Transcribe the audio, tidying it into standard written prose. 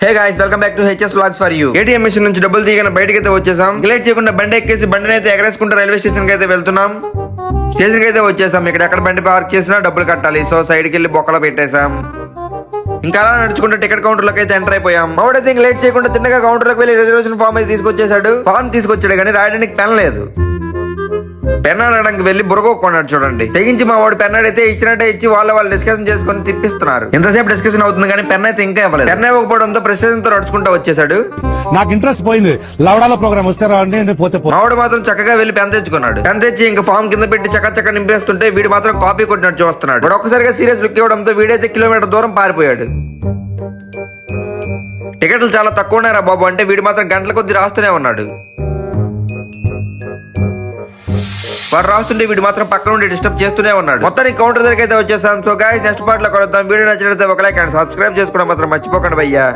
Hey guys welcome back to HS vlogs for you. ATM machine నుంచి డబ్బులు తీయగానే బయటకి అయితే వచ్చేసాం. లేట్ చేయకుండా బండి ఎక్కేసి బండిని అయితే ఎగరేసుకుంటూ రైల్వే స్టేషన్ కి అయితే వెళ్తున్నాం. స్టేషన్ కి అయితే వచ్చేసాం. ఇక్కడ ఎక్కడ బండి పార్క్ చేసినా డబ్బులు కట్టాలి. సో సైడ్ కి వెళ్ళి బొక్కలో పెట్టేశాం. ఇంకా అలా నడుచుకుంటే టికెట్ కౌంటర్ లోకి అయితే ఎంటర్ అయిపోయాం. మావాడైతే ఇంకా లేట్ చేయకుండా తిన్నగా కౌంటర్ లోకి వెళ్ళి రిజర్వేషన్ ఫామ్ అయితే తీసుకొచ్చేసాడు. ఫామ్ తీసుకొచ్చాడు కానీ రాయడానికి పెన్ లేదు. పెన్ అడగడానికి వెళ్ళి బుర్రకొన్నాడు చూడండి. తెగించి మా వాడు పెన్ అడిగితే ఇచ్చినట్టే ఇచ్చి వాళ్ళు డిస్కషన్ చేసుకుని తిప్పిస్తున్నారు. ఇంతసేపు డిస్కషన్ అవుతుంది కానీ పెన్ అయితే ఇంకా ఇవ్వలేదు. పెన్ ఇవ్వకపోవడంతో ప్రెసిడెంట్ తో నడుచుకుంటూ వచ్చేసాడు. నాకు ఇంట్రెస్ట్ పోయింది. లవడాల ప్రోగ్రామ్ వస్తారా అంటే పోతే మావాడు మాత్రం చక్కగా వెళ్ళి పెన్ తెచ్చుకున్నాడు. పెన్ తెచ్చి ఇంకా ఫామ్ కింద పెట్టి చక్క నింపేస్తుంటే వీడు మాత్రం కాపీ కొట్టినట్టు చూస్తున్నాడు. వాడు ఒక్కసారిగా సీరియస్ లుక్ ఇవ్వడంతో వీడైతే కిలోమీటర్ దూరం పారిపోయాడు. టికెట్లు చాలా తక్కువ ఉన్నారా బాబు అంటే వీడు మాత్రం గంటల కొద్ది రాస్తూనే ఉన్నాడు. వాడు రాస్తుంటే వీడు మాత్రం పక్కన నుండి డిస్టర్బ్ చేస్తూనే ఉన్నాడు. మొత్తానికి కౌంటర్ దగ్గర అయితే వచ్చేసాం. సో గైస్ నెక్స్ట్ పార్ట్ లో కలుద్దాం. వీడియో నచ్చినట్లయితే ఒక లైక్ అండ్ సబ్స్క్రైబ్ చేసుకోవడం మాత్రం మర్చిపోకండి భయ్యా.